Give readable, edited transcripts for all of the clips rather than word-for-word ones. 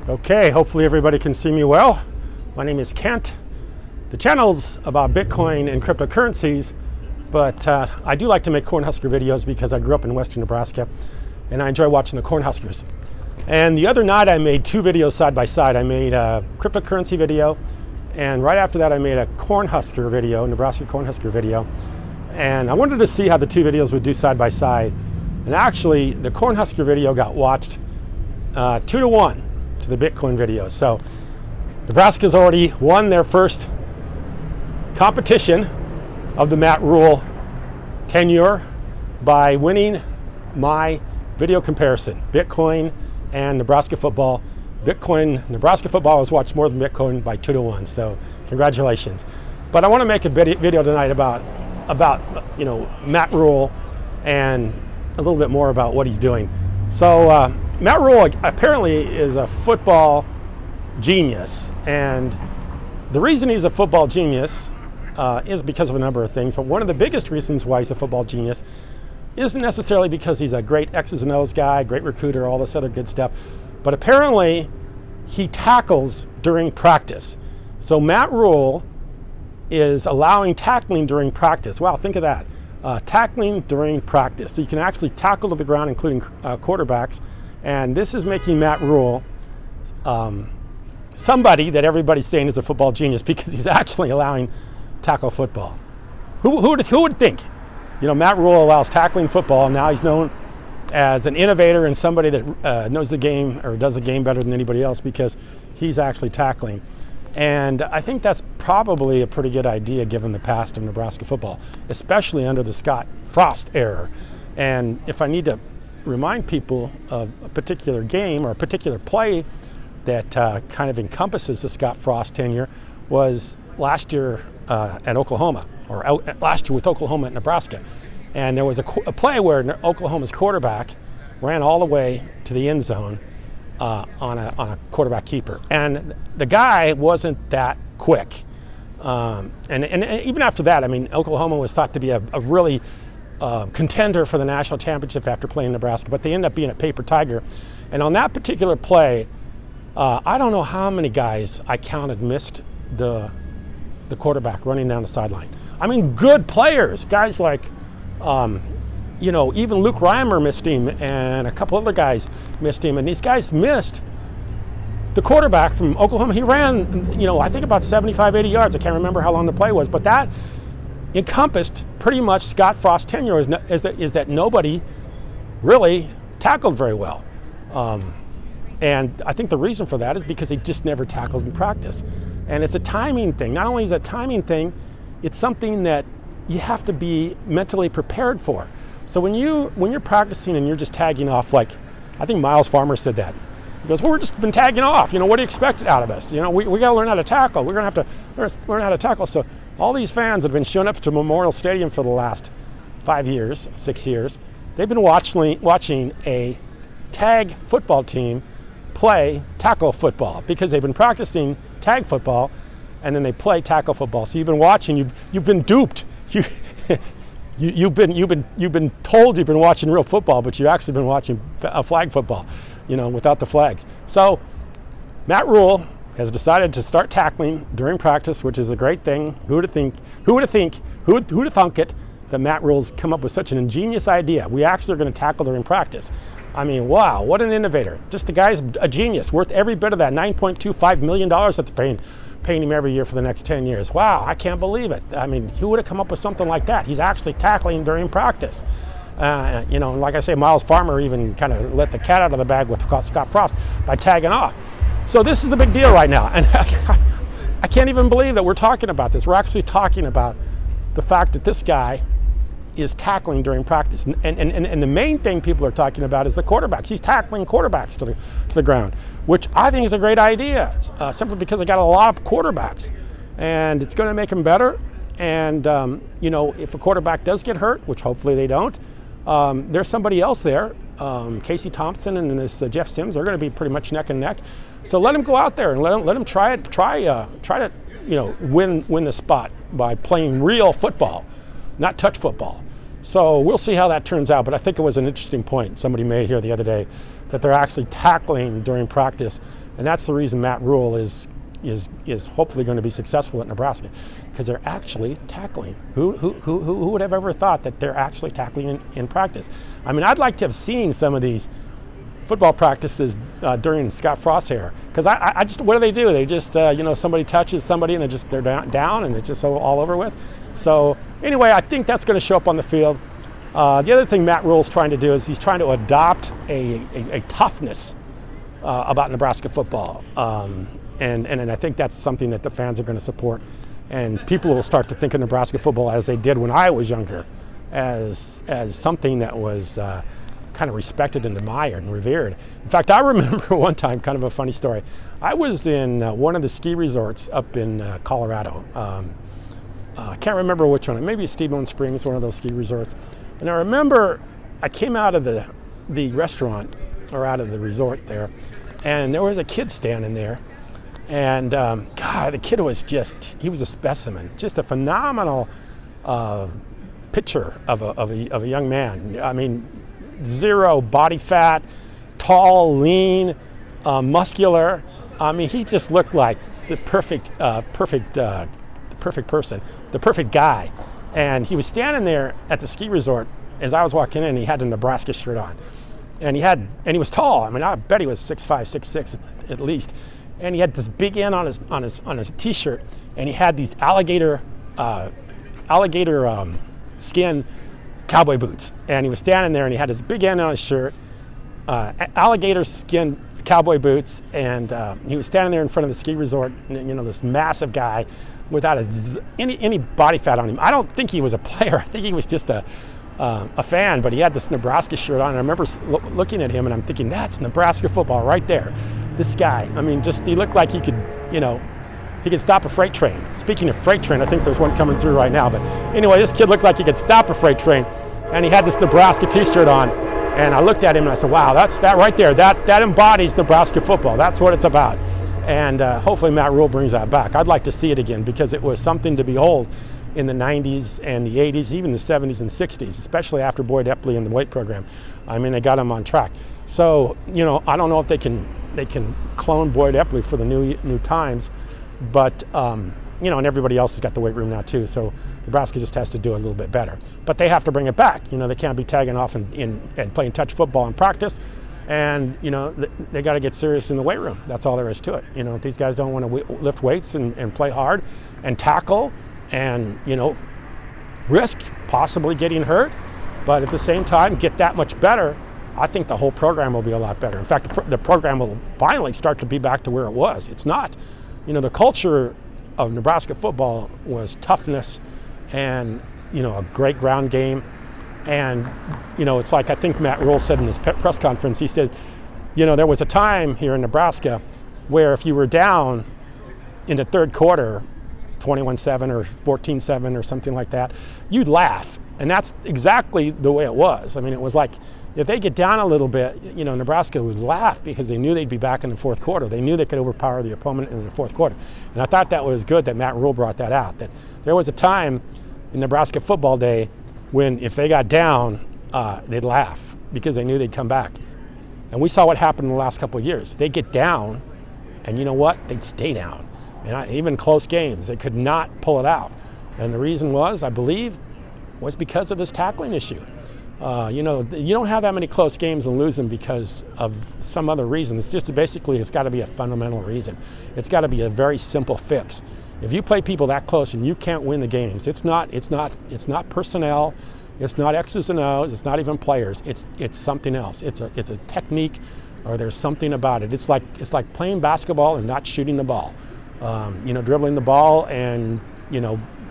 Okay, hopefully everybody can see me well. My name is Kent. The channel's about Bitcoin and cryptocurrencies, but I do like to make Cornhusker videos because I grew up in western Nebraska and I enjoy watching the Cornhuskers. And the other night I made two videos side by side. I made a cryptocurrency video, and right after that I made a Cornhusker video, Nebraska Cornhusker video. And I wanted to see how the two videos would do side by side. And actually, the Cornhusker video got watched 2-1 to the Bitcoin video. So Nebraska's already won their first competition of the Matt Rhule tenure by winning my video comparison, Bitcoin and Nebraska football. Nebraska football was watched more than Bitcoin by 2-1, so congratulations. But I want to make a video tonight about Matt Rhule and a little bit more about what he's doing. So Matt Rhule apparently is a football genius, and the reason he's a football genius is because of a number of things, but one of the biggest reasons why he's a football genius isn't necessarily because he's a great X's and O's guy, great recruiter, all this other good stuff, but apparently he tackles during practice. So Matt Rhule is allowing tackling during practice. Wow, think of that. Tackling during practice. So you can actually tackle to the ground, including quarterbacks. And this is making Matt Rhule somebody that everybody's saying is a football genius because he's actually allowing tackle football. Who would think? Matt Rhule allows tackling football, and now he's known as an innovator and somebody that knows the game or does the game better than anybody else because he's actually tackling. And I think that's probably a pretty good idea given the past of Nebraska football, especially under the Scott Frost era. And if I need to remind people of a particular game or a particular play that kind of encompasses the Scott Frost tenure, was last year at Oklahoma, or last year with Oklahoma at Nebraska. And there was a play where Oklahoma's quarterback ran all the way to the end zone on a quarterback keeper, and the guy wasn't that quick. And even after that, I mean, Oklahoma was thought to be a really contender for the national championship after playing Nebraska, but they ended up being a paper tiger. And on that particular play, I don't know how many guys I counted missed the quarterback running down the sideline. I mean, good players, guys like even Luke Reimer missed him, and a couple other guys missed him, and these guys missed the quarterback from Oklahoma. He ran, I think about 75, 80 yards. I can't remember how long the play was, but that encompassed pretty much Scott Frost's tenure is that nobody really tackled very well. And I think the reason for that is because he just never tackled in practice. And it's a timing thing. Not only is it a timing thing, it's something that you have to be mentally prepared for. So when you're practicing and you're just tagging off, like I think Miles Farmer said that. He goes, well, we're just been tagging off. What do you expect out of us? We got to learn how to tackle. We're going to have to learn how to tackle. So all these fans that have been showing up to Memorial Stadium for the last 5 years, 6 years, they've been watching a tag football team play tackle football because they've been practicing tag football and then they play tackle football. So you've been watching, you've been duped. You've been told you've been watching real football, but you've actually been watching flag football, without the flags. So Matt Rhule has decided to start tackling during practice, which is a great thing. Who would have thunk it that Matt Rhule's come up with such an ingenious idea? We actually are going to tackle during practice. I mean, wow, what an innovator. Just the guy's a genius, worth every bit of that $9.25 million that they're paying him every year for the next 10 years. Wow, I can't believe it. I mean, who would have come up with something like that? He's actually tackling during practice. Like I say, Miles Farmer even kind of let the cat out of the bag with Scott Frost by tagging off. So this is the big deal right now. And I can't even believe that we're talking about this. We're actually talking about the fact that this guy is tackling during practice. And the main thing people are talking about is the quarterbacks. He's tackling quarterbacks to the ground, which I think is a great idea, simply because I got a lot of quarterbacks. And it's going to make them better. And, if a quarterback does get hurt, which hopefully they don't, there's somebody else there. Casey Thompson and this Jeff Sims are going to be pretty much neck and neck. So let him go out there and let him try to win the spot by playing real football, not touch football. So we'll see how that turns out, but I think it was an interesting point somebody made here the other day that they're actually tackling during practice, and that's the reason Matt Rhule is hopefully going to be successful at Nebraska, because they're actually tackling. Who would have ever thought that they're actually tackling in practice? I mean, I'd like to have seen some of these football practices during Scott Frost's era, because I just, what do? They just somebody touches somebody and they're down and it's just all over with. So anyway, I think that's going to show up on the field. The other thing Matt Rhule's trying to do is he's trying to adopt a toughness about Nebraska football, and I think that's something that the fans are going to support, and people will start to think of Nebraska football as they did when I was younger, as something that was kind of respected and admired and revered. In fact, I remember one time, kind of a funny story. I was in one of the ski resorts up in Colorado. I can't remember which one. Maybe Steamboat Springs, one of those ski resorts. And I remember I came out of the restaurant, or out of the resort there, and there was a kid standing there. And God, the kid was he was a specimen, just a phenomenal picture of a young man. I mean, zero body fat, tall, lean, muscular. I mean, he just looked like the perfect person, the perfect guy. And he was standing there at the ski resort as I was walking in, and he had a Nebraska shirt on. And he was tall. I mean, I bet he was 6'5", 6'6" at least. And he had this big N on his t-shirt, and he had these alligator skin cowboy boots. And he was standing there, and he had this big N on his shirt, alligator skin cowboy boots, and he was standing there in front of the ski resort, this massive guy without any body fat on him. I don't think he was a player. I think he was just a fan, but he had this Nebraska shirt on, and I remember looking at him, and I'm thinking, that's Nebraska football right there. This guy, I mean, he looked like he could, he could stop a freight train. Speaking of freight train, I think there's one coming through right now, but anyway, this kid looked like he could stop a freight train, and he had this Nebraska t-shirt on, and I looked at him and I said, wow, that right there, that embodies Nebraska football. That's what it's about. And hopefully Matt Rhule brings that back. I'd like to see it again, because it was something to behold in the 90s and the 80s, even the 70s and 60s, especially after Boyd Epley and the weight program. I mean, they got him on track. So, I don't know if they can clone Boyd Epley for the new times, but and everybody else has got the weight room now too. So Nebraska just has to do a little bit better. But they have to bring it back. They can't be tagging off and playing touch football in practice. And they got to get serious in the weight room. That's all there is to it. If these guys don't want to lift weights and play hard and tackle and risk possibly getting hurt, but at the same time get that much better, I think the whole program will be a lot better. In fact, the program will finally start to be back to where it was. It's not. The culture of Nebraska football was toughness and a great ground game. And, it's like, I think Matt Rhule said in his press conference, he said, there was a time here in Nebraska where if you were down in the third quarter, 21-7 or 14-7 or something like that, you'd laugh. And that's exactly the way it was. I mean, it was like, if they get down a little bit, Nebraska would laugh because they knew they'd be back in the fourth quarter. They knew they could overpower the opponent in the fourth quarter. And I thought that was good that Matt Rhule brought that out, that there was a time in Nebraska football day when if they got down, they'd laugh because they knew they'd come back. And we saw what happened in the last couple of years. They get down, and you know what? They'd stay down. And even close games, they could not pull it out. And the reason was, I believe, was because of this tackling issue. You don't have that many close games and lose them because of some other reason. It's just basically, it's got to be a fundamental reason. It's got to be a very simple fix. If you play people that close and you can't win the games, it's not personnel, it's not X's and O's, it's not even players. It's something else. It's a technique, or there's something about it. It's like playing basketball and not shooting the ball. Dribbling the ball and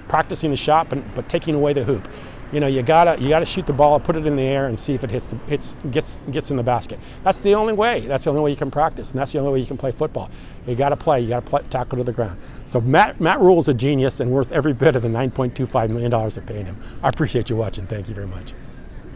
practicing the shot, but taking away the hoop. You gotta shoot the ball, put it in the air, and see if it gets in the basket. That's the only way. That's the only way you can practice, and that's the only way you can play football. You gotta play. You gotta tackle to the ground. So Matt Rhule's a genius and worth every bit of the $9.25 million they're paying him. I appreciate you watching. Thank you very much.